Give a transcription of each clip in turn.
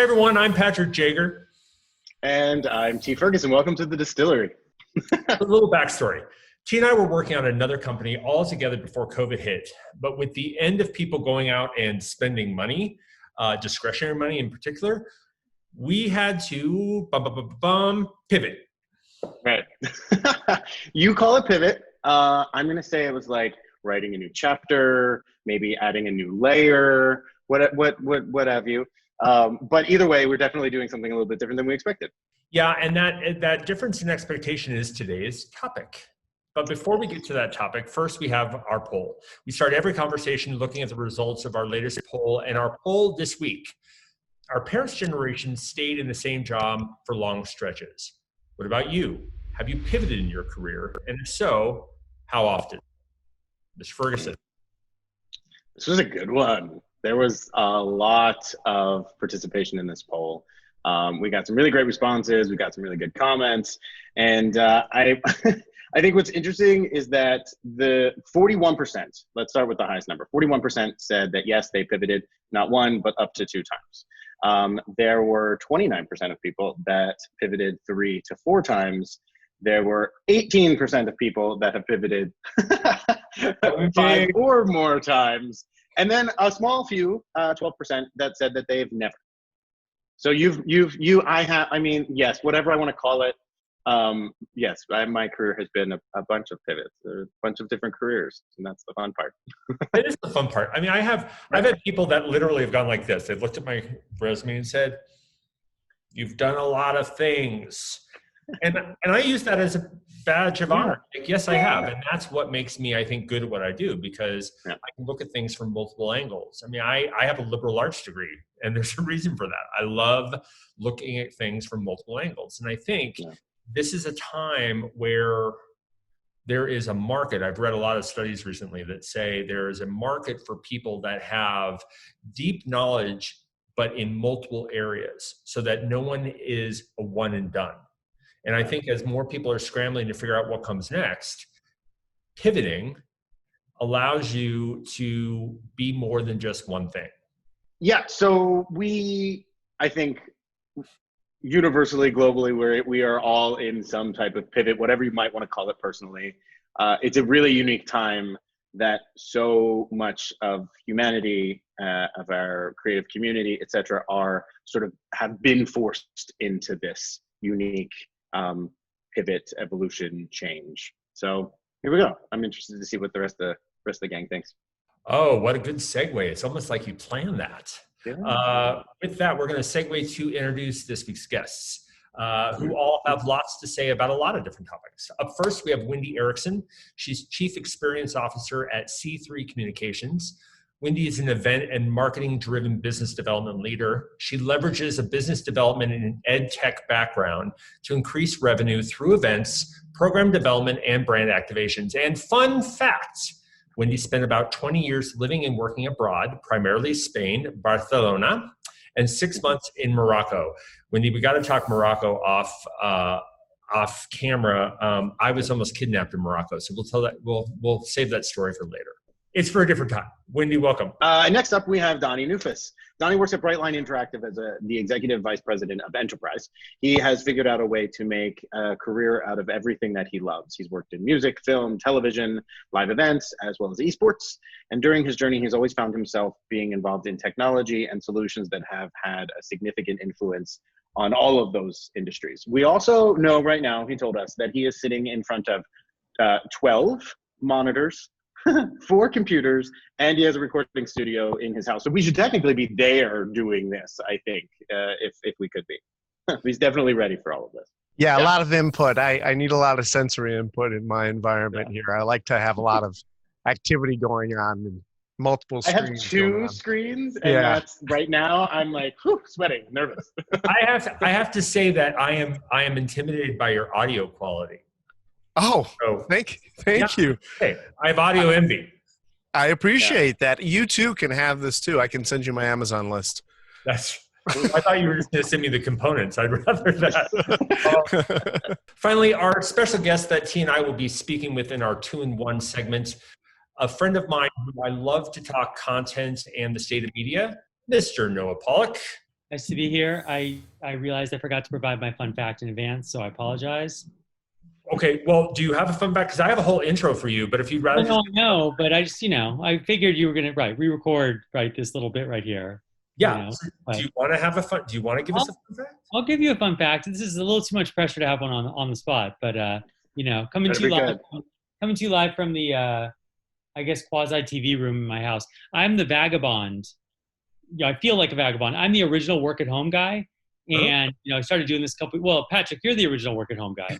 Hey everyone, I'm Patrick Jager. And I'm T. Ferguson. Welcome to the distillery. A little backstory. T and I were working on another company all together before COVID hit. But with the end of people going out and spending money, discretionary money in particular, we had to pivot. Right. You call it pivot. I'm going to say it was like writing a new chapter, maybe adding a new layer, what have you. But either way, we're definitely doing something a little bit different than we expected. Yeah, and that difference in expectation is today's topic. But before we get to that topic, first we have our poll. We start every conversation looking at the results of our latest poll, and our poll this week, our parents' generation stayed in the same job for long stretches. What about you? Have you pivoted in your career? And if so, how often? Mr. Ferguson. This was a good one. There was a lot of participation in this poll. We got some really great responses. We got some really good comments. And I think what's interesting is that the 41%, let's start with the highest number, 41% said that yes, they pivoted not one, but up to 2 times. There were 29% of people that pivoted 3 to 4 times. There were 18% of people that have pivoted 5 or more times. And then a small few, 12%, that said that they've never. So yes, whatever I want to call it. Yes, my career has been a bunch of pivots, a bunch of different careers, and that's the fun part. It is the fun part. I mean, I've had people that literally have gone like this. They've looked at my resume and said, "You've done a lot of things," and I use that as a badge of honor. Like, yes, I have, and that's what makes me, I think, good at what I do, because I can look at things from multiple angles. I mean, I have a liberal arts degree, and there's a reason for that. I love looking at things from multiple angles, and I think this is a time where there is a market. I've read a lot of studies recently that say there is a market for people that have deep knowledge, but in multiple areas, so that no one is a one and done. And I think as more people are scrambling to figure out what comes next, pivoting allows you to be more than just one thing. Yeah, so I think, universally, globally, we are all in some type of pivot, whatever you might want to call it personally. It's a really unique time that so much of humanity, of our creative community, et cetera, have been forced into this unique pivot, evolution, change. So here we go. I'm interested to see what the rest of the gang thinks. Oh, what a good segue. It's almost like you planned that. Yeah. With that, we're going to segue to introduce this week's guests, who all have lots to say about a lot of different topics. Up first, we have Wendy Erickson. She's Chief Experience Officer at C3 Communications. Wendy is an event and marketing-driven business development leader. She leverages a business development and ed tech background to increase revenue through events, program development, and brand activations. And fun facts, Wendy spent about 20 years living and working abroad, primarily Spain, Barcelona, and 6 months in Morocco. Wendy, we got to talk Morocco off camera. I was almost kidnapped in Morocco, so we'll save that story for later. It's for a different time. Wendy, welcome. Next up, we have Donny Neufuss. Donny works at Brightline Interactive as the Executive Vice President of Enterprise. He has figured out a way to make a career out of everything that he loves. He's worked in music, film, television, live events, as well as esports. And during his journey, he's always found himself being involved in technology and solutions that have had a significant influence on all of those industries. We also know right now, he told us, that he is sitting in front of 12 monitors, 4 computers, and he has a recording studio in his house. So we should technically be there doing this, I think, if we could be. He's definitely ready for all of this. Yeah, a lot of input. I need a lot of sensory input in my environment here. I like to have a lot of activity going on and multiple screens. I have 2 screens, and that's right now I'm like, sweating, nervous. I have to say that I am intimidated by your audio quality. Oh, so, thank you. Hey, I have audio envy. I appreciate that. You too can have this too. I can send you my Amazon list. I thought you were just going to send me the components. I'd rather that. Finally, our special guest that T and I will be speaking with in our 2-in-1 segment, a friend of mine who I love to talk content and the state of media, Mr. Noah Pollack. Nice to be here. I realized I forgot to provide my fun fact in advance, so I apologize. Okay, well, do you have a fun fact? Because I have a whole intro for you, but if you'd rather Oh, no, I know, but I just, I figured you were going to, re-record, this little bit right here. Yeah. But Do you want to have a fun? Do you want to give us a fun fact? I'll give you a fun fact. This is a little too much pressure to have one on the spot, but coming to you live from the I guess quasi TV room in my house. I'm the vagabond. I feel like a vagabond. I'm the original work at home guy, and I started doing this Well, Patrick, you're the original work at home guy.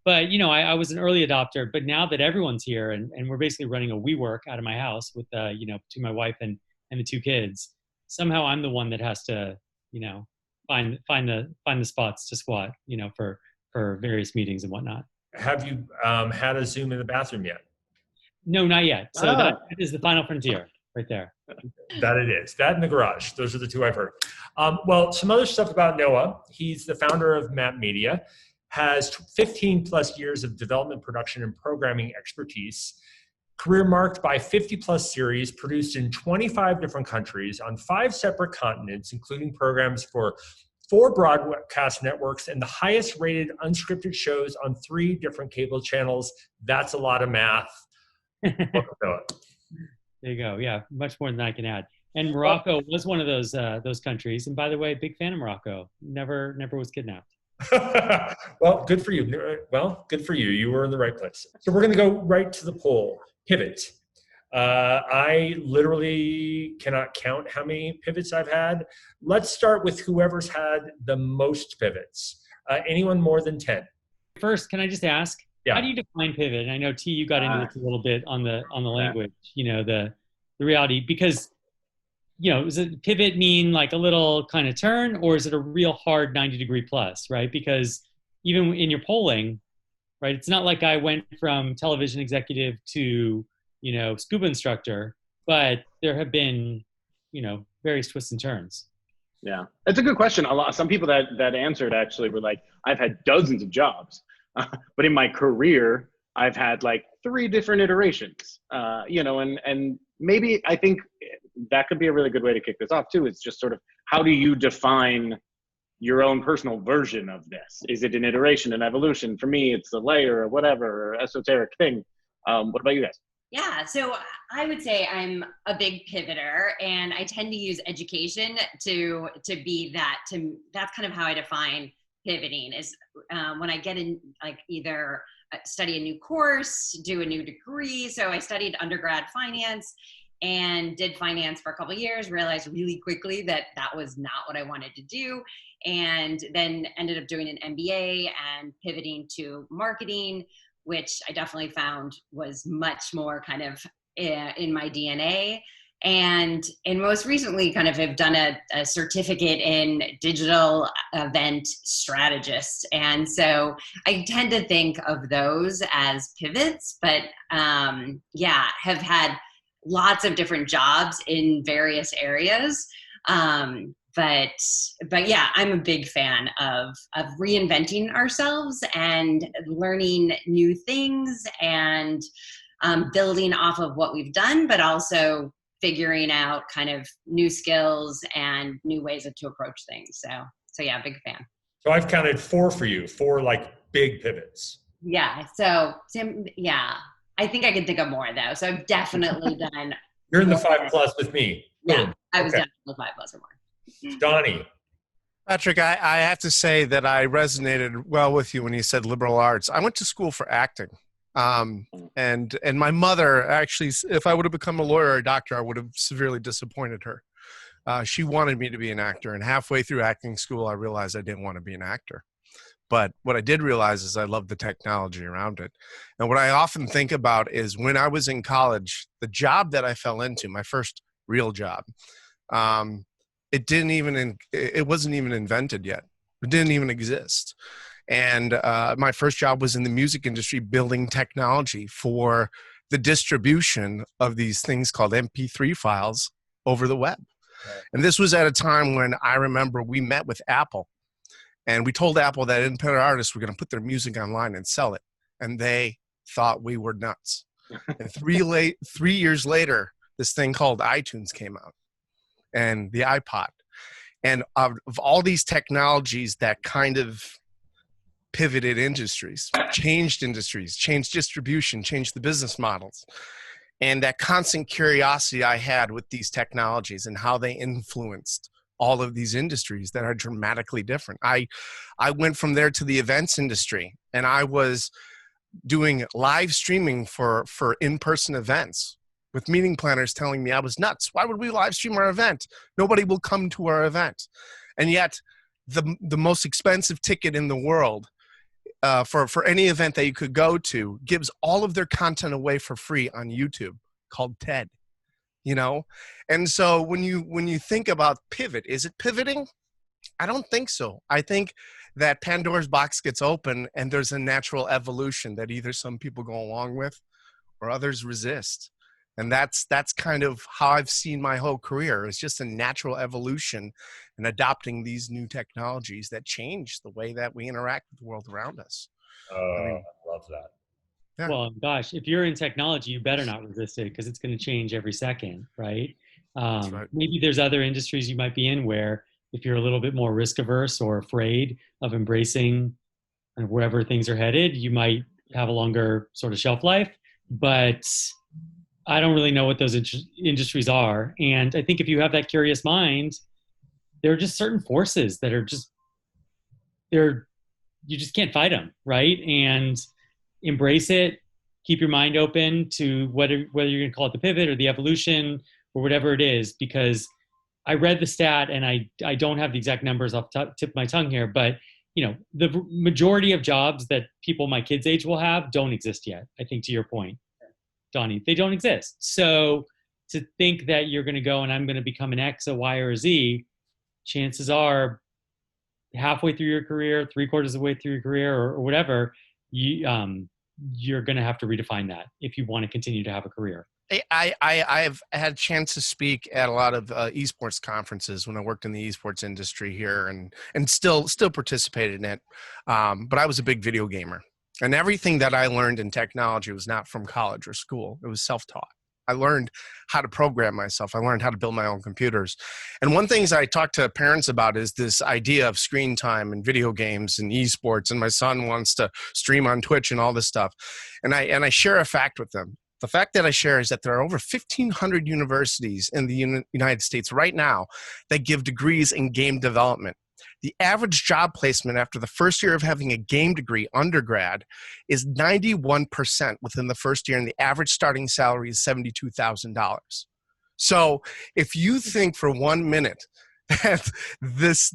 But I was an early adopter. But now that everyone's here, and we're basically running a WeWork out of my house with between my wife and the two kids, somehow I'm the one that has to find the spots to squat for various meetings and whatnot. Have you had a Zoom in the bathroom yet? No, not yet. So that is the final frontier right there. That it is. That and the garage. Those are the two I've heard. Well, some other stuff about Noah. He's the founder of Map Media, has 15 plus years of development, production, and programming expertise. Career marked by 50 plus series produced in 25 different countries on 5 separate continents, including programs for 4 broadcast networks and the highest rated unscripted shows on 3 different cable channels. That's a lot of math. There you go. Yeah, much more than I can add. And Morocco was one of those countries. And by the way, big fan of Morocco. Never was kidnapped. Well, good for you. Well, good for you. You were in the right place. So we're going to go right to the poll. Pivot. I literally cannot count how many pivots I've had. Let's start with whoever's had the most pivots. Anyone more than 10? First, can I just ask? Yeah. How do you define pivot? And I know T, you got into this a little bit on the language, the reality, because does a pivot mean like a little kind of turn, or is it a real hard 90-degree plus, right? Because even in your polling, right, it's not like I went from television executive to scuba instructor, but there have been various twists and turns. Yeah, that's a good question. Some people that answered actually were like, I've had dozens of jobs. But in my career, I've had like 3 different iterations, and maybe I think that could be a really good way to kick this off too. It's just sort of, how do you define your own personal version of this? Is it an iteration, an evolution? For me, it's a layer or whatever, or esoteric thing. What about you guys? Yeah, so I would say I'm a big pivoter, and I tend to use education to be that. That's kind of how I define pivoting, is when I get in, like, either study a new course, do a new degree. So I studied undergrad finance and did finance for a couple of years, realized really quickly that was not what I wanted to do, and then ended up doing an MBA and pivoting to marketing, which I definitely found was much more kind of in my DNA. And most recently kind of have done a certificate in digital event strategist. And so I tend to think of those as pivots, but have had lots of different jobs in various areas. But yeah, I'm a big fan of reinventing ourselves and learning new things and building off of what we've done, but also figuring out kind of new skills and new ways to approach things. So yeah, big fan. So I've counted 4 for you, 4 like big pivots. Yeah. So yeah, I think I can think of more though. So I've definitely done. You're in the 5+ with me. Yeah, boom. I was definitely 5+ or more. Donnie. Patrick, I have to say that I resonated well with you when you said liberal arts. I went to school for acting. And my mother, actually, if I would have become a lawyer or a doctor, I would have severely disappointed her. She wanted me to be an actor, and halfway through acting school, I realized I didn't want to be an actor. But what I did realize is I loved the technology around it. And what I often think about is when I was in college, the job that I fell into, my first real job, it wasn't even invented yet. It didn't even exist. And my first job was in the music industry, building technology for the distribution of these things called MP3 files over the web. Right. And this was at a time when I remember we met with Apple, and we told Apple that independent artists were going to put their music online and sell it. And they thought we were nuts. And 3 years later, this thing called iTunes came out, and the iPod. And of all these technologies that kind of pivoted industries, changed distribution, changed the business models, and that constant curiosity I had with these technologies and how they influenced all of these industries that are dramatically different. I went from there to the events industry, and I was doing live streaming for in-person events with meeting planners telling me I was nuts. Why would we live stream our event? Nobody will come to our event. And yet the most expensive ticket in the world for any event that you could go to gives all of their content away for free on YouTube called TED, you know? And so when you think about pivot, is it pivoting? I don't think so. I think that Pandora's box gets open and there's a natural evolution that either some people go along with or others resist. And that's kind of how I've seen my whole career. It's just a natural evolution and adopting these new technologies that change the way that we interact with the world around us. I love that. Yeah. Well, gosh, if you're in technology, you better not resist it because it's going to change every second, right? Right. Maybe there's other industries you might be in where if you're a little bit more risk averse or afraid of embracing kind of wherever things are headed, you might have a longer sort of shelf life. But I don't really know what those industries are. And I think if you have that curious mind, there are just certain forces that are you just can't fight them, right? And embrace it, keep your mind open to whether you're going to call it the pivot or the evolution or whatever it is, because I read the stat and I don't have the exact numbers off the tip of my tongue here, but you know, the majority of jobs that people my kids' age will have don't exist yet. I think to your point, Donnie, they don't exist. So to think that you're going to go and I'm going to become an X, a Y, or a Z, chances are halfway through your career, 3/4 of the way through your career or whatever, you're going to have to redefine that if you want to continue to have a career. I've had a chance to speak at a lot of esports conferences when I worked in the esports industry here and still participated in it. But I was a big video gamer. And everything that I learned in technology was not from college or school. It was self-taught. I learned how to program myself. I learned how to build my own computers. And one thing I talk to parents about is this idea of screen time and video games and esports. And my son wants to stream on Twitch and all this stuff. And I share a fact with them. The fact that I share is that there are over 1,500 universities in the United States right now that give degrees in game development. The average job placement after the first year of having a game degree undergrad is 91% within the first year, and the average starting salary is $72,000. So if you think for 1 minute that this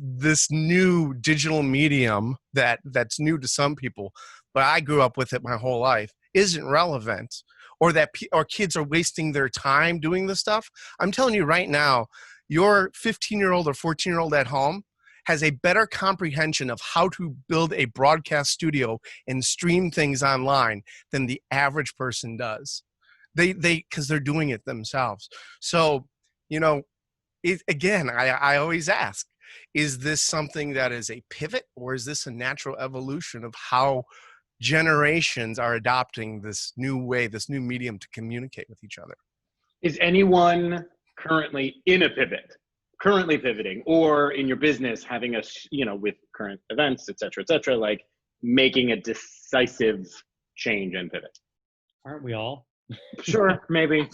new digital medium that's new to some people, but I grew up with it my whole life, isn't relevant, or that or kids are wasting their time doing this stuff, I'm telling you right now, your 15-year-old or 14-year-old at home has a better comprehension of how to build a broadcast studio and stream things online than the average person does. Because they're doing it themselves. So, you know, again, I always ask, is this something that is a pivot, or is this a natural evolution of how generations are adopting this new way, this new medium to communicate with each other? Is anyone currently in a pivot? Currently pivoting, or in your business having a, you know, with current events, et cetera, like making a decisive change and pivot? Aren't we all? Sure, maybe.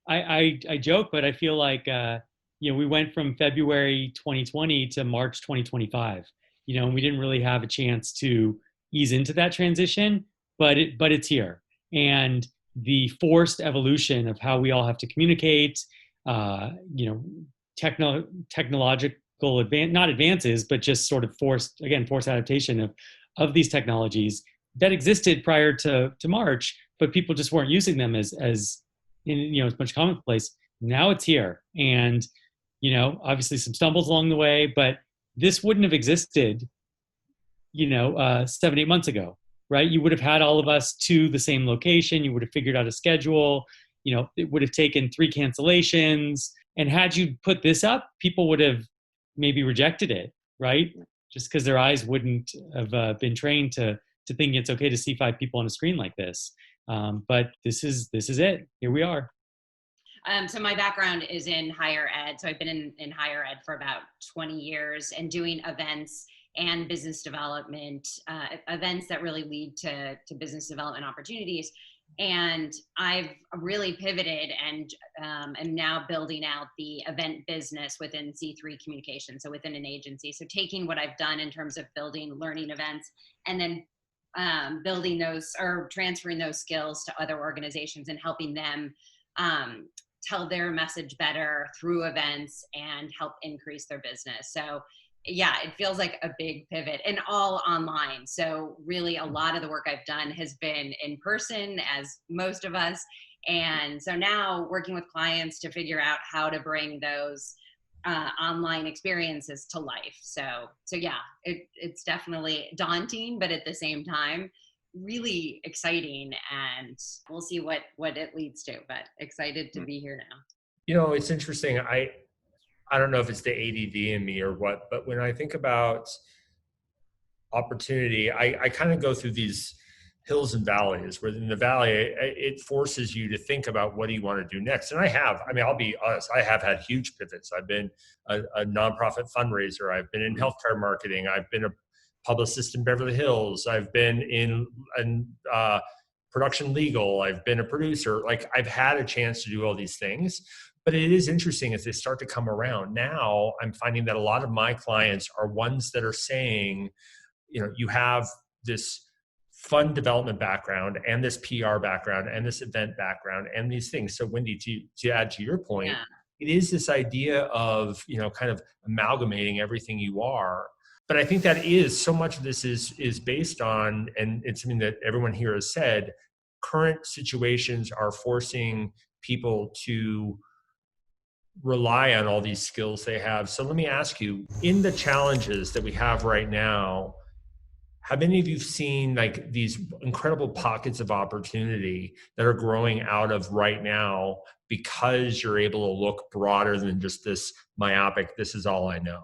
I joke, but I feel like, you know, we went from February 2020 to March 2025, you know, and we didn't really have a chance to ease into that transition, but it's here. And the forced evolution of how we all have to communicate, you know, technological not advances, but just sort of forced adaptation of these technologies that existed prior to March, but people just weren't using them as in, you know, as much commonplace. Now it's here. And, you know, obviously some stumbles along the way, but this wouldn't have existed, you know, 7-8 months ago, right? You would have had all of us to the same location. You would have figured out a schedule. You know, it would have taken 3 cancellations. And had you put this up, people would have maybe rejected it, right? Just because their eyes wouldn't have been trained to think it's okay to see 5 people on a screen like this. But this is it. Here we are. So my background is in higher ed. So I've been in higher ed for about 20 years and doing events and business development, events that really lead to business development opportunities. And I've really pivoted and am now building out the event business within C3 Communications, so within an agency. So taking what I've done in terms of building learning events and then building those or transferring those skills to other organizations and helping them tell their message better through events and help increase their business. So yeah, it feels like a big pivot and all online. So really a lot of the work I've done has been in person, as most of us. And so now working with clients to figure out how to bring those online experiences to life. So yeah, it's definitely daunting, but at the same time, really exciting, and we'll see what it leads to, but excited to be here now. You know, it's interesting. I don't know if it's the ADD in me or what, but when I think about opportunity, I kind of go through these hills and valleys, where in the valley, it forces you to think about what do you want to do next. And I'll be honest, I have had huge pivots. I've been a nonprofit fundraiser. I've been in healthcare marketing. I've been a publicist in Beverly Hills. I've been in production legal. I've been a producer. Like, I've had a chance to do all these things. But it is interesting as they start to come around. Now I'm finding that a lot of my clients are ones that are saying, you know, you have this fund development background and this PR background and this event background and these things. So Wendy, to add to your point, yeah, it is this idea of, you know, kind of amalgamating everything you are. But I think that is so much of this is based on, and it's something that everyone here has said, current situations are forcing people to rely on all these skills they have. So let me ask you, in the challenges that we have right now, have any of you seen like these incredible pockets of opportunity that are growing out of right now because you're able to look broader than just this myopic, this is all I know?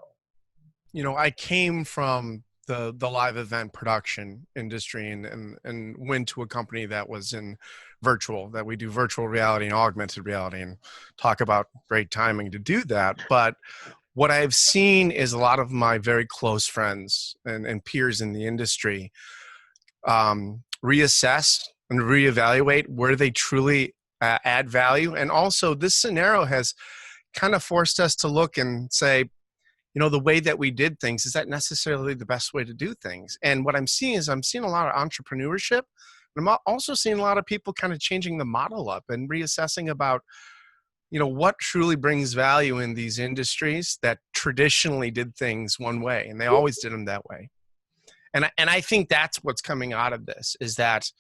You know, I came from the live event production industry and went to a company that was in virtual, that we do virtual reality and augmented reality, and talk about great timing to do that. But what I've seen is a lot of my very close friends and peers in the industry reassess and reevaluate where they truly add value. And also this scenario has kind of forced us to look and say, you know, the way that we did things, is that necessarily the best way to do things? And what I'm seeing a lot of entrepreneurship. And I'm also seeing a lot of people kind of changing the model up and reassessing about, you know, what truly brings value in these industries that traditionally did things one way, and they always did them that way. And I think that's what's coming out of this, is that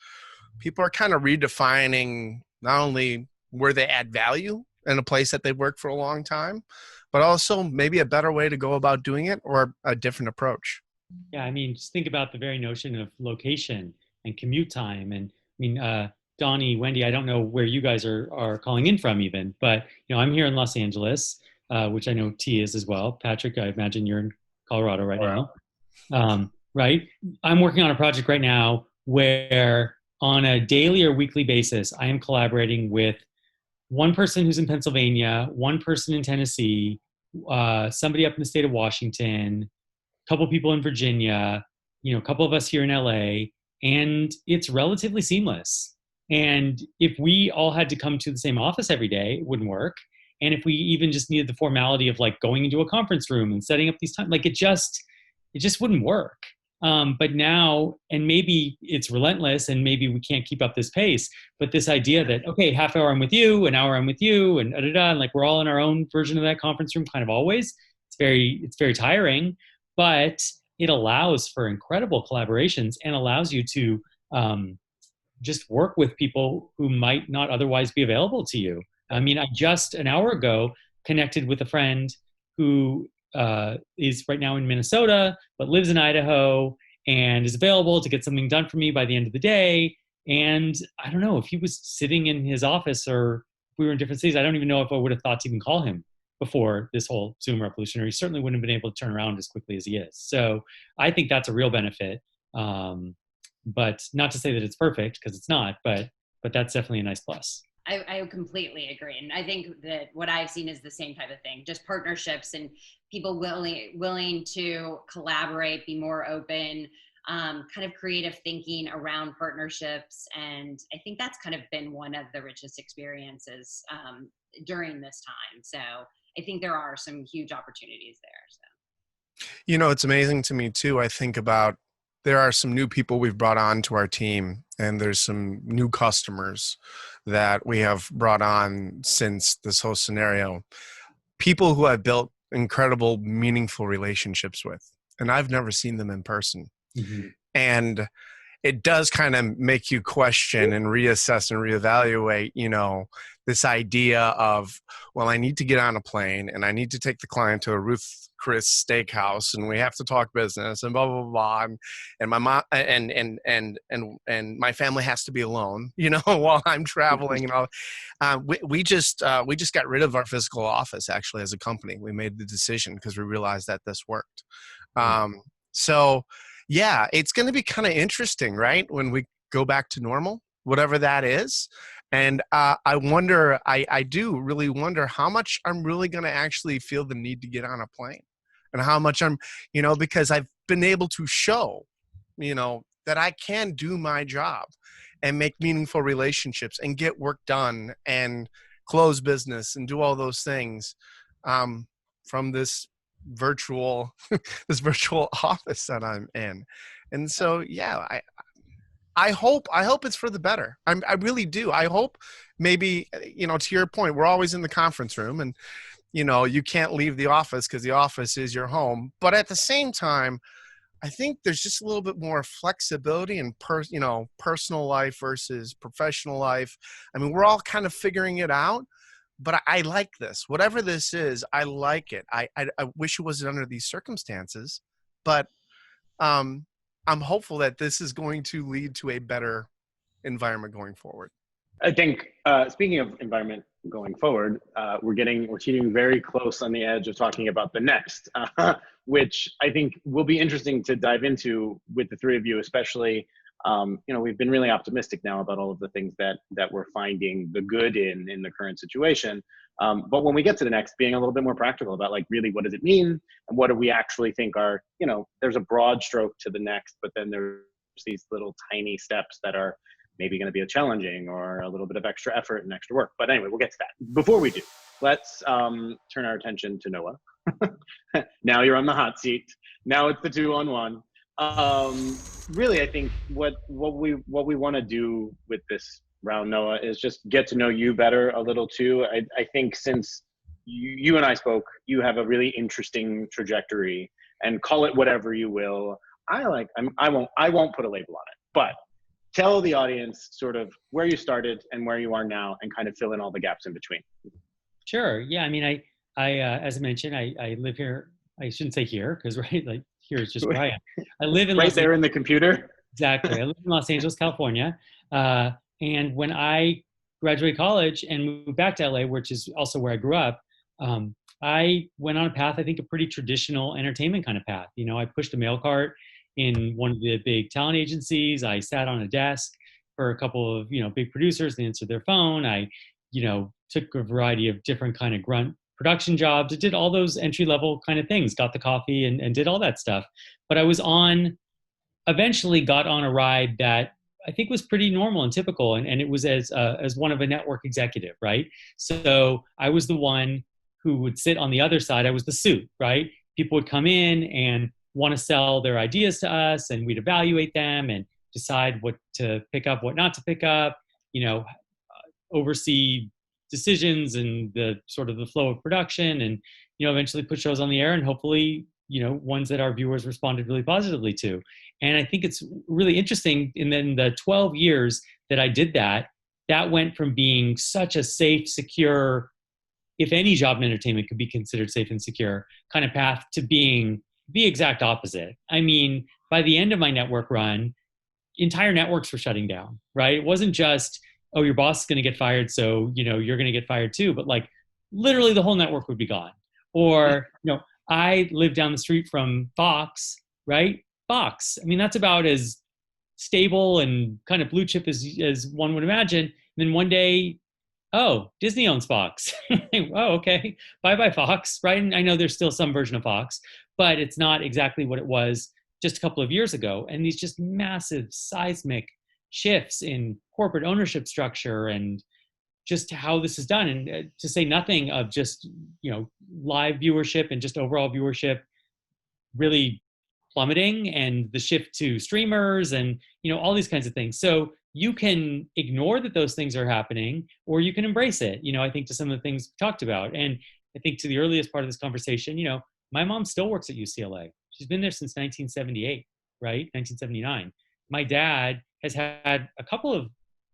people are kind of redefining not only where they add value in a place that they've worked for a long time, but also maybe a better way to go about doing it, or a different approach. Yeah, I mean, just think about the very notion of location and commute time. And I mean, Donny, Wendy, I don't know where you guys are calling in from even, but, you know, I'm here in Los Angeles, which I know T is as well. Patrick, I imagine you're in Colorado right now. Right? I'm working on a project right now where on a daily or weekly basis, I am collaborating with one person who's in Pennsylvania, one person in Tennessee, somebody up in the state of Washington, a couple people in Virginia, you know, a couple of us here in LA, and it's relatively seamless. And if we all had to come to the same office every day, it wouldn't work. And if we even just needed the formality of like going into a conference room and setting up these times, like it just wouldn't work. But now, and maybe it's relentless and maybe we can't keep up this pace, but this idea that, okay, half hour I'm with you, an hour I'm with you, and and like we're all in our own version of that conference room kind of always. It's very tiring, but it allows for incredible collaborations and allows you to just work with people who might not otherwise be available to you. I mean, I just an hour ago connected with a friend who is right now in Minnesota, but lives in Idaho and is available to get something done for me by the end of the day. And I don't know if he was sitting in his office or if we were in different cities, I don't even know if I would have thought to even call him before this whole Zoom revolution, or he certainly wouldn't have been able to turn around as quickly as he is. So I think that's a real benefit. But not to say that it's perfect, because it's not, but that's definitely a nice plus. I completely agree. And I think that what I've seen is the same type of thing, just partnerships and people willing to collaborate, be more open, kind of creative thinking around partnerships. And I think that's kind of been one of the richest experiences during this time. So I think there are some huge opportunities there. So. You know, it's amazing to me too. I think about there are some new people we've brought on to our team, and there's some new customers that we have brought on since this whole scenario. People who I've built incredible, meaningful relationships with, and I've never seen them in person. Mm-hmm. And it does kind of make you question and reassess and reevaluate, you know, this idea of, well, I need to get on a plane and I need to take the client to a Ruth Chris steakhouse and we have to talk business and blah, blah, blah. And my mom and my family has to be alone, you know, while I'm traveling and all. We just got rid of our physical office actually as a company. We made the decision because we realized that this worked. So yeah, it's going to be kind of interesting, right? When we go back to normal, whatever that is. And I wonder, I do really wonder how much I'm really going to actually feel the need to get on a plane and how much I'm, you know, because I've been able to show, you know, that I can do my job and make meaningful relationships and get work done and close business and do all those things from this virtual office that I'm in. And so yeah, I hope it's for the better. I really do. I hope maybe, you know, to your point, we're always in the conference room and, you know, you can't leave the office because the office is your home. But at the same time, I think there's just a little bit more flexibility in personal life versus professional life. I mean, we're all kind of figuring it out. But I like this. Whatever this is, I like it. I wish it wasn't under these circumstances, but I'm hopeful that this is going to lead to a better environment going forward. I think speaking of environment going forward, we're teetering very close on the edge of talking about the next, which I think will be interesting to dive into with the three of you, especially. You know, we've been really optimistic now about all of the things that we're finding the good in the current situation. But when we get to the next, being a little bit more practical about like really what does it mean and what do we actually think are, you know, there's a broad stroke to the next, but then there's these little tiny steps that are maybe going to be challenging or a little bit of extra effort and extra work. But anyway, we'll get to that. Before we do, let's turn our attention to Noah. Now you're on the hot seat. Now it's the 2-on-1. Really, I think what we want to do with this round, Noah, is just get to know you better a little too. I think since you and I spoke, you have a really interesting trajectory, and call it whatever you will. I won't put a label on it, but tell the audience sort of where you started and where you are now, and kind of fill in all the gaps in between. Sure. Yeah. I mean, I as I mentioned, I live here. I shouldn't say here because right, like here is just where I am. I live in right there in the computer. Exactly. I live in Los Angeles, California. And when I graduated college and moved back to LA, which is also where I grew up, I went on a path, I think a pretty traditional entertainment kind of path. You know, I pushed a mail cart in one of the big talent agencies. I sat on a desk for a couple of, you know, big producers. They answered their phone. I, you know, took a variety of different kind of grunt production jobs. I did all those entry level kind of things, got the coffee and did all that stuff. But I was eventually got on a ride that I think was pretty normal and typical. And it was as one of a network executive, right? So I was the one who would sit on the other side. I was the suit, right? People would come in and want to sell their ideas to us, and we'd evaluate them and decide what to pick up, what not to pick up, you know, oversee decisions and the sort of the flow of production, and, you know, eventually put shows on the air and hopefully, you know, ones that our viewers responded really positively to. And I think it's really interesting. And then the 12 years that I did that went from being such a safe, secure, if any job in entertainment could be considered safe and secure kind of path, to being the exact opposite. I mean, by the end of my network run, entire networks were shutting down, right? It wasn't just, oh, your boss is going to get fired, so, you know, you're going to get fired too. But like literally the whole network would be gone. Or, you know, I live down the street from Fox, right? Fox. I mean, that's about as stable and kind of blue chip as one would imagine. And then one day oh, Disney owns Fox. Oh, okay. Bye-bye Fox, right? And I know there's still some version of Fox, but it's not exactly what it was just a couple of years ago. And these just massive seismic shifts in corporate ownership structure and just how this is done. And to say nothing of just, live viewership and just overall viewership really plummeting, and the shift to streamers and, all these kinds of things. So you can ignore that those things are happening, or you can embrace it, I think, to some of the things we talked about. And I think to the earliest part of this conversation, my mom still works at UCLA. She's been there since 1978, right? 1979. My dad has had a couple of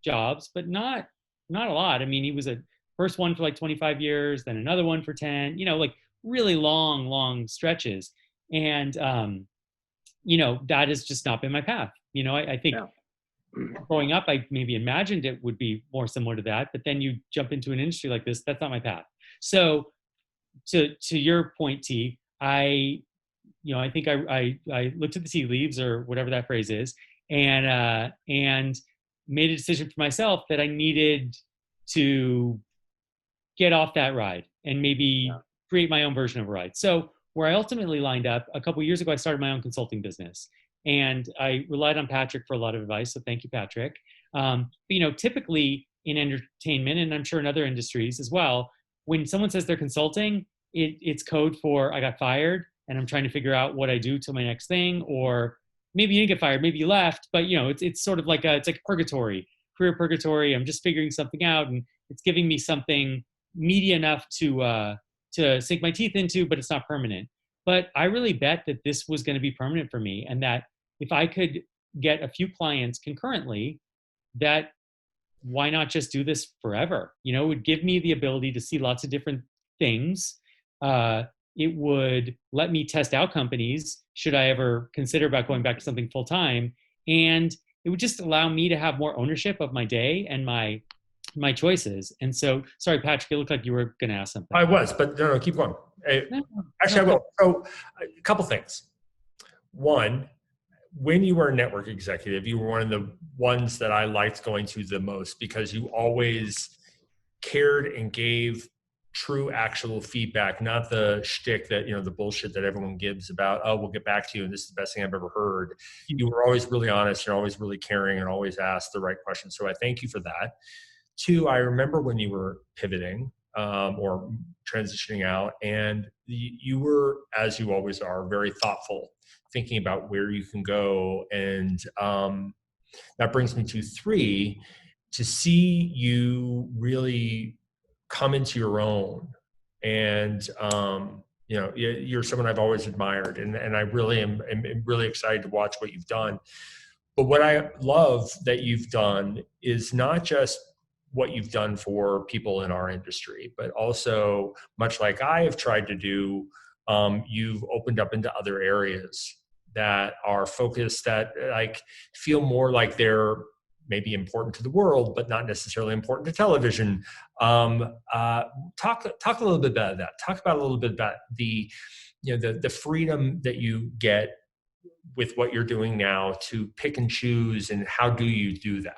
jobs, but not a lot. I mean, he was a first one for like 25 years, then another one for 10, like really long stretches. And, that has just not been my path. I think growing up, I maybe imagined it would be more similar to that, but then you jump into an industry like this, that's not my path. So to your point, T, I think I looked at the tea leaves, or whatever that phrase is, and made a decision for myself that I needed to get off that ride and maybe create my own version of a ride. So where I ultimately lined up, a couple of years ago, I started my own consulting business, and I relied on Patrick for a lot of advice. So thank you, Patrick. But, typically in entertainment, and I'm sure in other industries as well, when someone says they're consulting, it's code for I got fired and I'm trying to figure out what I do to my next thing. Or maybe you didn't get fired, maybe you left, but it's sort of like it's like purgatory, career purgatory. I'm just figuring something out, and it's giving me something meaty enough to sink my teeth into, but it's not permanent. But I really bet that this was going to be permanent for me, and that if I could get a few clients concurrently, that why not just do this forever? It would give me the ability to see lots of different things. It would let me test out companies should I ever consider about going back to something full time. And it would just allow me to have more ownership of my day and my choices. And so, sorry, Patrick, it looked like you were going to ask something. I was, but no, keep going. Actually, I will. So a couple things. One, when you were a network executive, you were one of the ones that I liked going to the most, because you always cared and gave true, actual feedback, not the shtick that, the bullshit that everyone gives about, oh, we'll get back to you and this is the best thing I've ever heard. You were always really honest, you're always really caring, and always asked the right questions. So I thank you for that. Two, I remember when you were pivoting or transitioning out, and you were, as you always are, very thoughtful, thinking about where you can go. And that brings me to three, to see you really come into your own. And, you're someone I've always admired, and I really am really excited to watch what you've done. But what I love that you've done is not just what you've done for people in our industry, but also, much like I have tried to do, you've opened up into other areas that are focused, that like feel more like they're maybe important to the world, but not necessarily important to television. Talk a little bit about that. Talk about a little bit about the freedom that you get with what you're doing now to pick and choose, and how do you do that?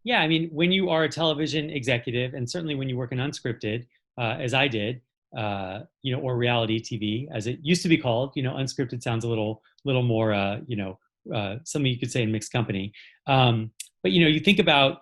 Yeah, I mean, when you are a television executive, and certainly when you work in unscripted, as I did, or reality TV, as it used to be called, unscripted sounds a little more, something you could say in mixed company. But you think about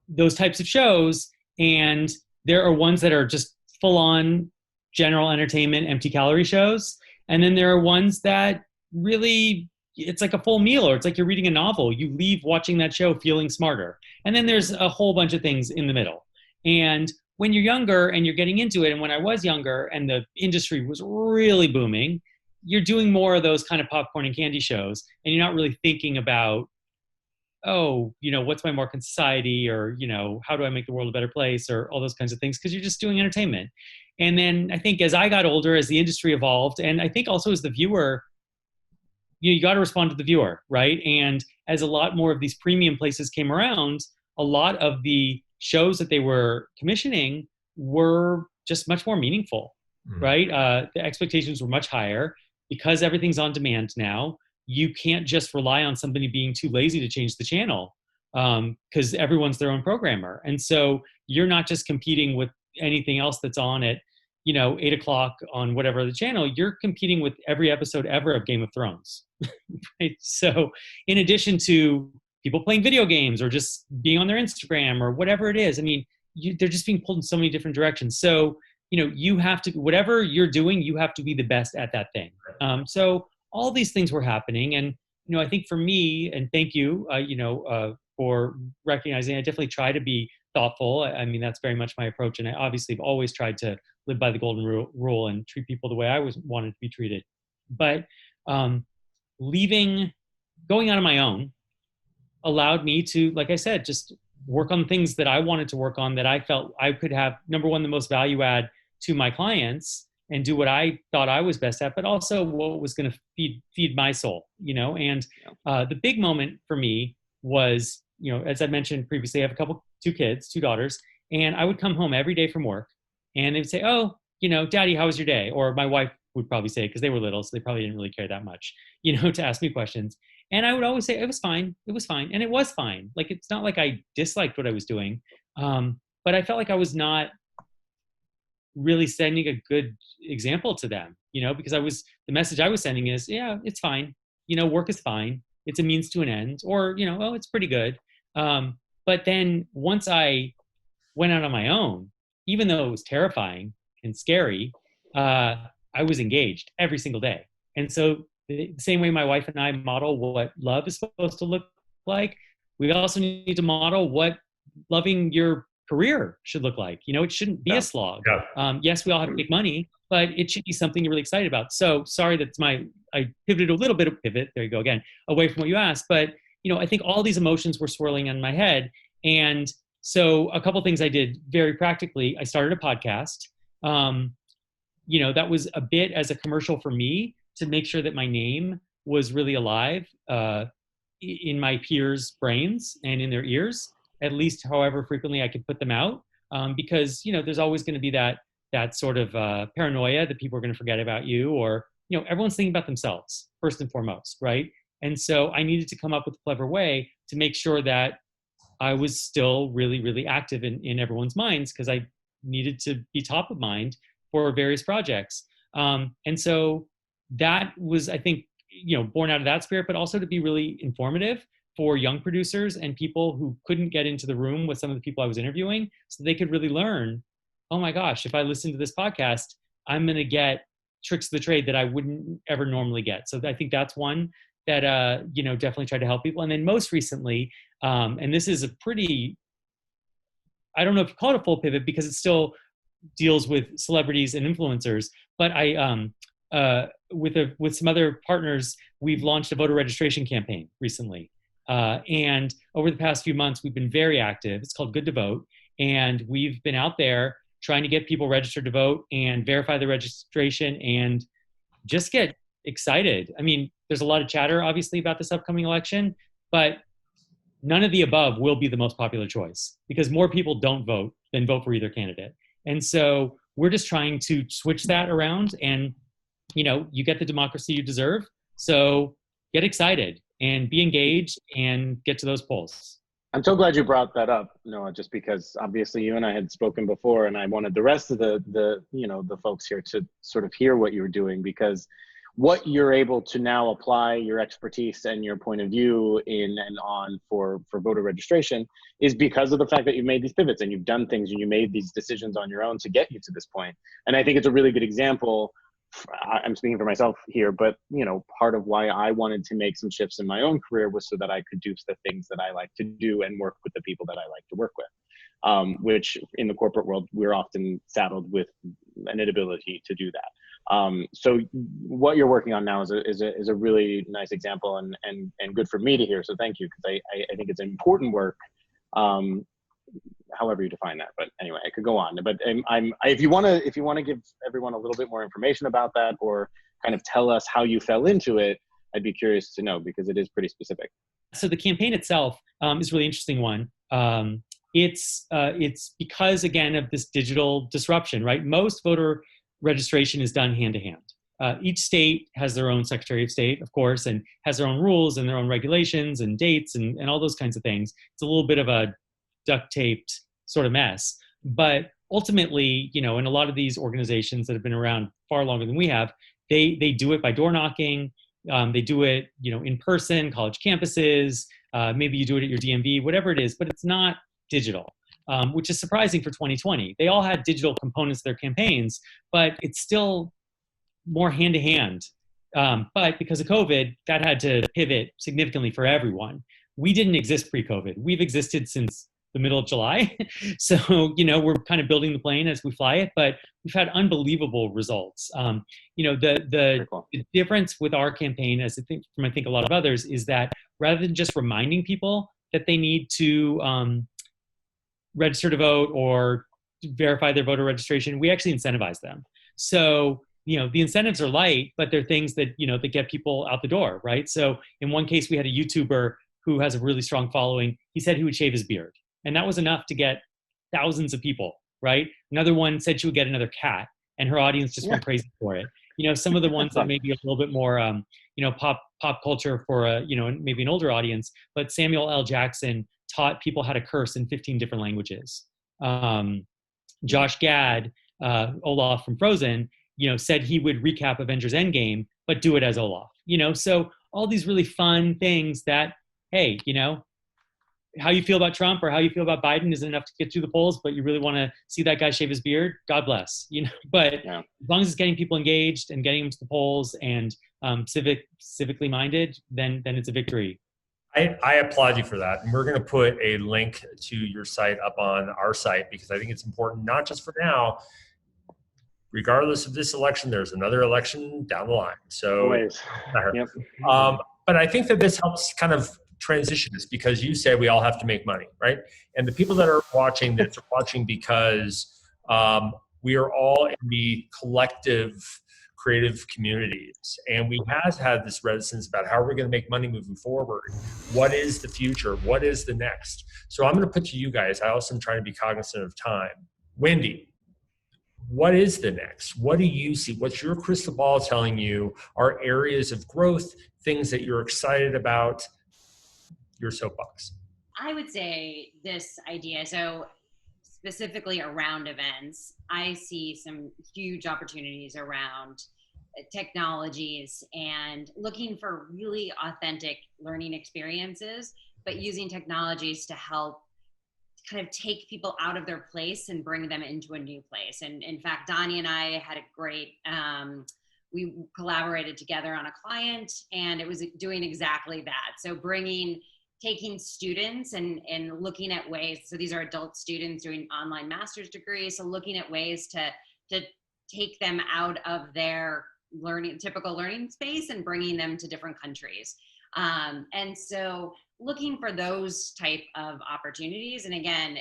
those types of shows, and there are ones that are just full on general entertainment, empty calorie shows. And then there are ones that really, it's like a full meal, or it's like you're reading a novel. You leave watching that show feeling smarter. And then there's a whole bunch of things in the middle. And when you're younger and you're getting into it, and when I was younger and the industry was really booming, you're doing more of those kind of popcorn and candy shows, and you're not really thinking about, what's my mark in society, or, how do I make the world a better place, or all those kinds of things, because you're just doing entertainment. And then I think as I got older, as the industry evolved, and I think also as the viewer, you got to respond to the viewer, right? And as a lot more of these premium places came around, a lot of the shows that they were commissioning were just much more meaningful, right? The expectations were much higher, because everything's on demand now. You can't just rely on somebody being too lazy to change the channel. because everyone's their own programmer. And so you're not just competing with anything else that's on at, 8 o'clock on whatever the channel, you're competing with every episode ever of Game of Thrones. Right? So in addition to people playing video games or just being on their Instagram or whatever it is, I mean, they're just being pulled in so many different directions. So, you have to, whatever you're doing, you have to be the best at that thing. So all these things were happening. And, I think for me, and thank you, for recognizing, I definitely try to be thoughtful. I mean, that's very much my approach. And I obviously have always tried to live by the golden rule and treat people the way I wanted to be treated. But going out on my own allowed me to, like I said, just work on things that I wanted to work on, that I felt I could have, number one, the most value add to my clients and do what I thought I was best at, but also what was going to feed my soul, and the big moment for me was, as I mentioned previously, I have two kids, two daughters, and I would come home every day from work and they would say, oh, Daddy, how was your day? Or my wife would probably say, because they were little, so they probably didn't really care that much, to ask me questions. And I would always say, it was fine. It was fine. And it was fine. Like, it's not like I disliked what I was doing. But I felt like I was not really sending a good example to them, because the message I was sending is, yeah, it's fine. Work is fine. It's a means to an end, or, oh, it's pretty good. But then once I went out on my own, even though it was terrifying and scary, I was engaged every single day. And so the same way my wife and I model what love is supposed to look like, we also need to model what loving your career should look like. It shouldn't be a slog. Yeah. Yes, we all have to make money, but it should be something you're really excited about. So sorry, I pivoted a little bit there you go again, away from what you asked. But, I think all these emotions were swirling in my head. And so a couple things I did very practically, I started a podcast. That was a bit as a commercial for me to make sure that my name was really alive in my peers' brains and in their ears, at least however frequently I could put them out. Because, there's always going to be that sort of paranoia that people are going to forget about you, or, everyone's thinking about themselves first and foremost, right? And so I needed to come up with a clever way to make sure that I was still really, really active in everyone's minds, because I needed to be top of mind for various projects. And so that was, I think, born out of that spirit, but also to be really informative for young producers and people who couldn't get into the room with some of the people I was interviewing, so they could really learn, oh my gosh, if I listen to this podcast, I'm going to get tricks of the trade that I wouldn't ever normally get. So I think that's one that, definitely tried to help people. And then most recently, and this is a pretty, I don't know if you call it a full pivot, because it still deals with celebrities and influencers, but with some other partners, we've launched a voter registration campaign recently. And over the past few months, we've been very active. It's called Good to Vote. And we've been out there trying to get people registered to vote and verify the registration and just get excited. I mean, there's a lot of chatter, obviously, about this upcoming election, but none of the above will be the most popular choice, because more people don't vote than vote for either candidate. And so we're just trying to switch that around, and, you get the democracy you deserve. So get excited and be engaged and get to those polls. I'm so glad you brought that up, Noah, just because obviously you and I had spoken before, and I wanted the rest of the folks here to sort of hear what you were doing, because what you're able to now apply your expertise and your point of view in and on for voter registration is because of the fact that you've made these pivots and you've done things and you made these decisions on your own to get you to this point. And I think it's a really good example. I'm speaking for myself here, but part of why I wanted to make some shifts in my own career was so that I could do the things that I like to do and work with the people that I like to work with, which in the corporate world, we're often saddled with an inability to do that. So what you're working on now is a really nice example and good for me to hear. So thank you, because I think it's important work. However you define that, but anyway, I could go on. But if you want to give everyone a little bit more information about that, or kind of tell us how you fell into it, I'd be curious to know, because it is pretty specific. So the campaign itself is a really interesting one. It's because, again, of this digital disruption, right? Most voter registration is done hand to hand. each state has their own Secretary of State, of course, and has their own rules and their own regulations and dates and all those kinds of things. It's a little bit of a duct taped sort of mess. But ultimately, in a lot of these organizations that have been around far longer than we have, they do it by door knocking. They do it, in person, college campuses. Maybe you do it at your DMV, whatever it is, but it's not digital, which is surprising for 2020. They all had digital components of their campaigns, but it's still more hand to hand. But because of COVID, that had to pivot significantly for everyone. We didn't exist pre-COVID. We've existed since the middle of July. So, we're kind of building the plane as we fly it, but we've had unbelievable results. The difference with our campaign, as I think a lot of others, is that rather than just reminding people that they need to register to vote or verify their voter registration, we actually incentivize them. So, the incentives are light, but they're things that, that get people out the door, right? So in one case, we had a YouTuber who has a really strong following. He said he would shave his beard. And that was enough to get thousands of people, right? Another one said she would get another cat, and her audience just went crazy for it. Some of the ones that maybe a little bit more, pop culture for maybe an older audience. But Samuel L. Jackson taught people how to curse in 15 different languages. Josh Gad, Olaf from Frozen, said he would recap Avengers Endgame, but do it as Olaf. So all these really fun things that, hey, how you feel about Trump or how you feel about Biden isn't enough to get through the polls, but you really want to see that guy shave his beard, God bless, but as long as it's getting people engaged and getting them to the polls and civically minded, then it's a victory. I applaud you for that. And we're going to put a link to your site up on our site, because I think it's important, not just for now, regardless of this election, there's another election down the line. So, always. Yep. But I think that this helps kind of transition this, because you say we all have to make money, right? And the people that are watching this are watching because we are all in the collective creative communities, and we have had this reticence about how we're going to make money moving forward. What is the future? What is the next? So I'm going to put to you guys, I also am trying to be cognizant of time. Wendy, what is the next? What do you see? What's your crystal ball telling you are areas of growth, things that you're excited about? Your soapbox. I would say this idea, so specifically around events, I see some huge opportunities around technologies and looking for really authentic learning experiences, but using technologies to help kind of take people out of their place and bring them into a new place. And in fact, Donny and I had a great, we collaborated together on a client, and it was doing exactly that. So taking students and looking at ways, so these are adult students doing online master's degrees, so looking at ways to take them out of their typical learning space and bringing them to different countries. And so looking for those type of opportunities. And again,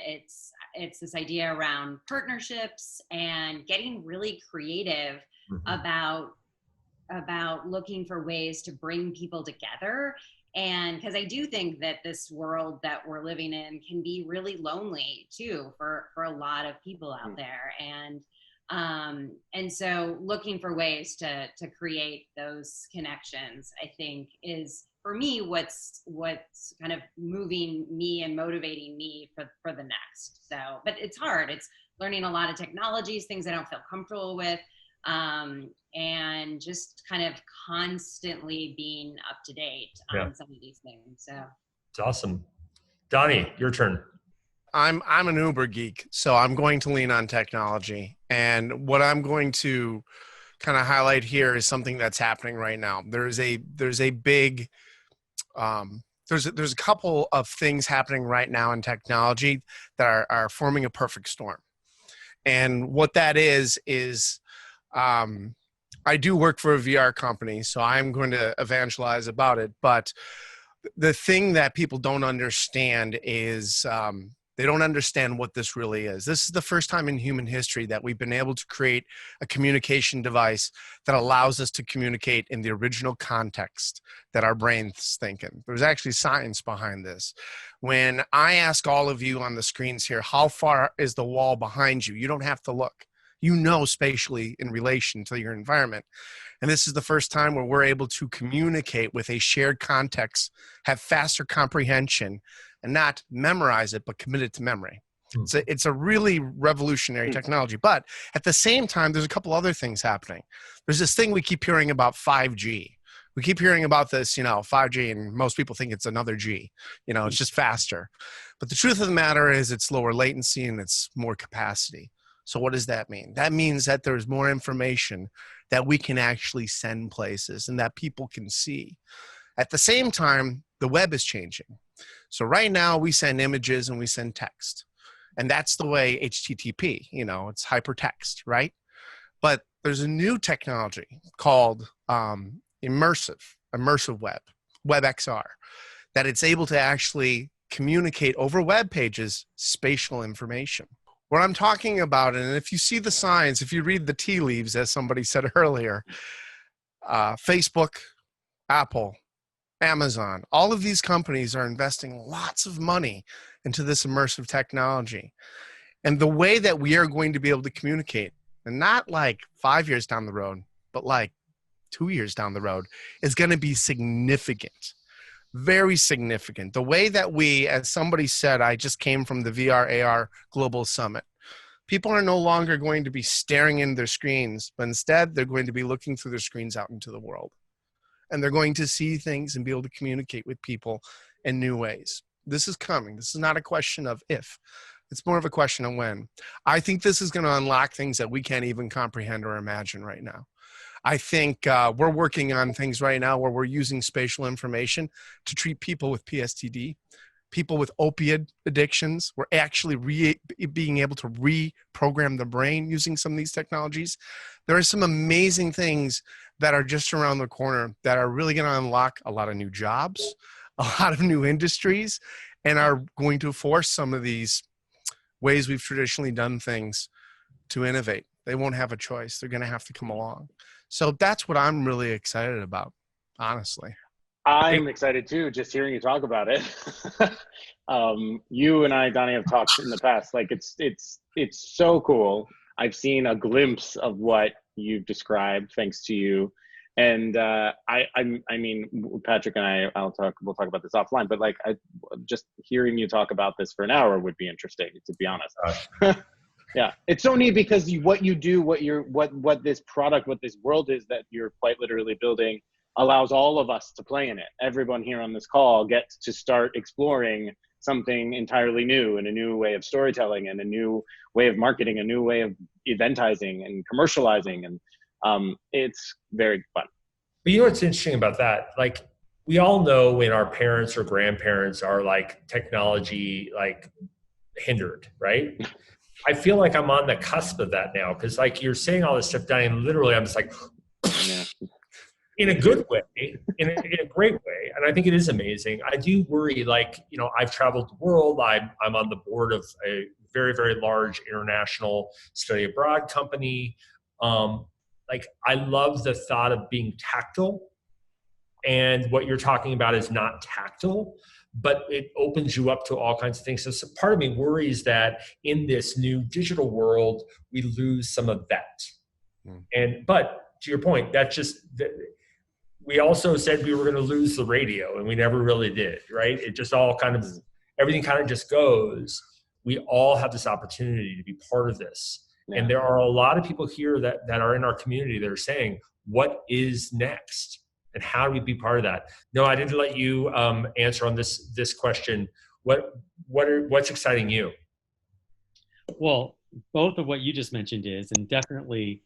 it's this idea around partnerships and getting really creative about looking for ways to bring people together. And because I do think that this world that we're living in can be really lonely too for a lot of people out there. And so looking for ways to create those connections, I think, is for me what's kind of moving me and motivating me for the next. So, but it's hard. It's learning a lot of technologies, things I don't feel comfortable with. And just kind of constantly being up to date on some of these things. So it's awesome. Donny, your turn. I'm an Uber geek, so I'm going to lean on technology. And what I'm going to kind of highlight here is something that's happening right now. There's a big there's a couple of things happening right now in technology that are forming a perfect storm. And what that is I do work for a VR company, so I'm going to evangelize about it. But the thing that people don't understand is they don't understand what this really is. This is the first time in human history that we've been able to create a communication device that allows us to communicate in the original context that our brain's thinking. There's actually science behind this. When I ask all of you on the screens here, how far is the wall behind you? You don't have to look. you know, spatially in relation to your environment. And this is the first time where we're able to communicate with a shared context, have faster comprehension, and not memorize it, but commit it to memory. It's a really revolutionary technology. But at the same time, there's a couple other things happening. There's this thing we keep hearing about 5G. We keep hearing about this, 5G, and most people think it's another G. It's just faster. But the truth of the matter is it's lower latency and it's more capacity. So what does that mean? That means that there's more information that we can actually send places and that people can see. At the same time, the web is changing. So right now we send images and we send text. And that's the way HTTP, it's hypertext, right? But there's a new technology called immersive web, WebXR, that it's able to actually communicate over web pages spatial information. What I'm talking about, and if you see the signs, if you read the tea leaves, as somebody said earlier, Facebook, Apple, Amazon, all of these companies are investing lots of money into this immersive technology. And the way that we are going to be able to communicate, and not like 5 years down the road, but like 2 years down the road, is going to be significant, very significant. The way that we, as somebody said, I just came from the VR AR Global Summit. People are no longer going to be staring into their screens, but instead they're going to be looking through their screens out into the world. And they're going to see things and be able to communicate with people in new ways. This is coming. This is not a question of if. It's more of a question of when. I think this is going to unlock things that we can't even comprehend or imagine right now. I think we're working on things right now where we're using spatial information to treat people with PSTD, people with opioid addictions. We're actually being able to reprogram the brain using some of these technologies. There are some amazing things that are just around the corner that are really going to unlock a lot of new jobs, a lot of new industries, and are going to force some of these ways we've traditionally done things to innovate. They won't have a choice. They're going to have to come along. So that's what I'm really excited about, honestly. I'm excited too, just hearing you talk about it. You and I, Donny, have talked in the past. Like it's so cool. I've seen a glimpse of what you've described, thanks to you. And I mean, Patrick and we'll talk about this offline. But like, just hearing you talk about this for an hour would be interesting, to be honest. Yeah, it's so neat because what you do, what this product, what this world is that you're quite literally building, allows all of us to play in it. Everyone here on this call gets to start exploring something entirely new, and a new way of storytelling, and a new way of marketing, a new way of eventizing and commercializing, and it's very fun. But you know what's interesting about that? Like, we all know when our parents or grandparents are like technology like hindered, right? I feel like I'm on the cusp of that now, because like you're saying all this stuff, Donny, and literally I'm just like, Yeah. in a good way, in a great way. And I think it is amazing. I do worry, like, I've traveled the world. I'm on the board of a very, very large international study abroad company. Like, I love the thought of being tactile. And what you're talking about is not tactile, but it opens you up to all kinds of things. So part of me worries that in this new digital world, we lose some of that. But to your point, we also said we were going to lose the radio, and we never really did, right? It just all kind of, everything kind of just goes. We all have this opportunity to be part of this. Yeah. And there are a lot of people here that are in our community that are saying, what is next? And how do we be part of that? No, I didn't let you answer on this question. What's exciting you? Well, both of what you just mentioned is, and definitely,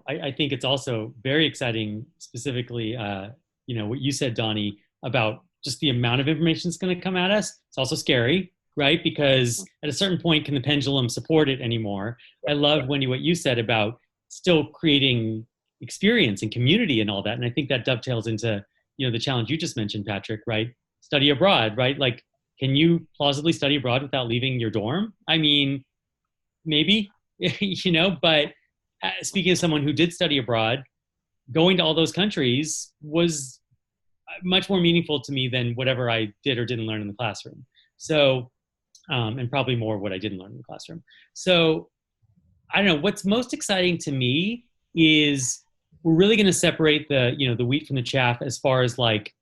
I think it's also very exciting, specifically, what you said, Donny, about just the amount of information that's going to come at us. It's also scary, right? Because at a certain point, can the pendulum support it anymore? I love, Wendy, what you said about still creating experience and community and all that. And I think that dovetails into, the challenge you just mentioned, Patrick, right? Study abroad, right? Like, can you plausibly study abroad without leaving your dorm? I mean, maybe, but speaking as someone who did study abroad, going to all those countries was much more meaningful to me than whatever I did or didn't learn in the classroom. So, and probably more what I didn't learn in the classroom. So I don't know, what's most exciting to me is we're really going to separate the, you know, the wheat from the chaff as far as like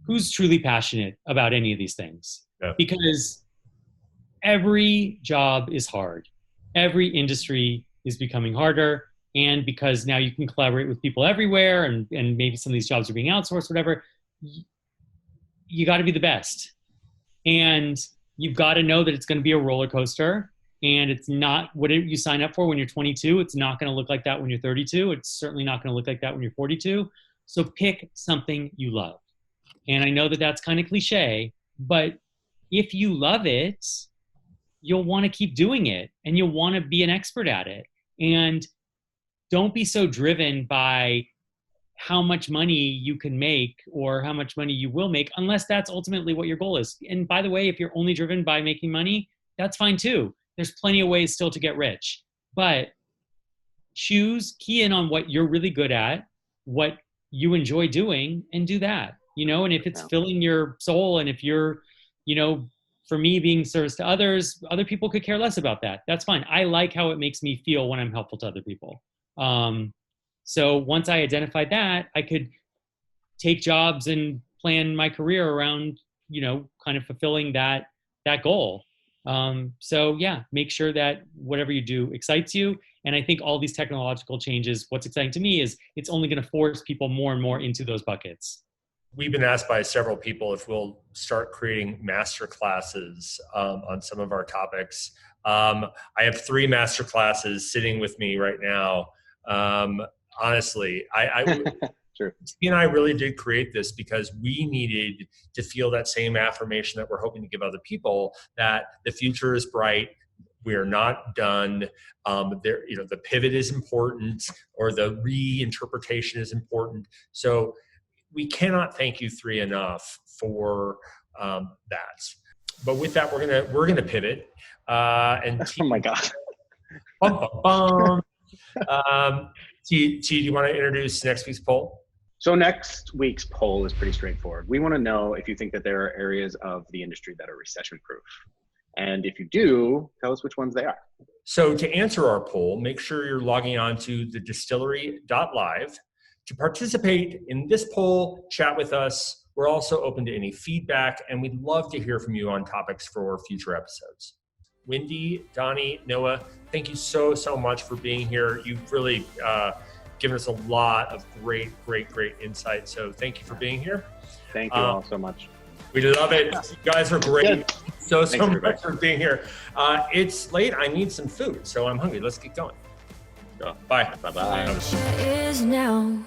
who's truly passionate about any of these things. Yeah. Because every job is hard. Every industry is becoming harder. And because now you can collaborate with people everywhere and maybe some of these jobs are being outsourced, whatever, you got to be the best. And you've got to know that it's going to be a roller coaster. And it's not what you sign up for when you're 22. It's not going to look like that when you're 32. It's certainly not going to look like that when you're 42. So pick something you love. And I know that that's kind of cliche, but if you love it, you'll want to keep doing it and you'll want to be an expert at it. And don't be so driven by how much money you can make or how much money you will make, unless that's ultimately what your goal is. And by the way, if you're only driven by making money, that's fine too. There's plenty of ways still to get rich, but key in on what you're really good at, what you enjoy doing, and do that, you know. And if it's filling your soul, and if you're, you know, for me, being service to others, other people could care less about that. That's fine. I like how it makes me feel when I'm helpful to other people. So once I identified that, I could take jobs and plan my career around, you know, kind of fulfilling that goal. So yeah, make sure that whatever you do excites you. And I think all these technological changes, what's exciting to me is it's only going to force people more and more into those buckets. We've been asked by several people if we'll start creating master classes on some of our topics. I have 3 master classes sitting with me right now. Honestly, Sure. He and I really did create this because we needed to feel that same affirmation that we're hoping to give other people, that the future is bright. We are not done. There, you know, the pivot is important, or the reinterpretation is important. So we cannot thank you 3 enough for that. But with that, we're gonna pivot. And Oh my God. Bum, bum, bum. T, do you want to introduce next week's poll? So next week's poll is pretty straightforward. We want to know if you think that there are areas of the industry that are recession-proof. And if you do, tell us which ones they are. So to answer our poll, make sure you're logging on to thedistillery.live. To participate in this poll, chat with us. We're also open to any feedback, and we'd love to hear from you on topics for future episodes. Wendy, Donny, Noah, thank you so much for being here. You've really given us a lot of great insight. So thank you for being here. Thank you all so much. We love it. You guys are great. Good. So much for being here. It's late. I need some food, so I'm hungry. Let's get going. Bye. Bye-bye. Is now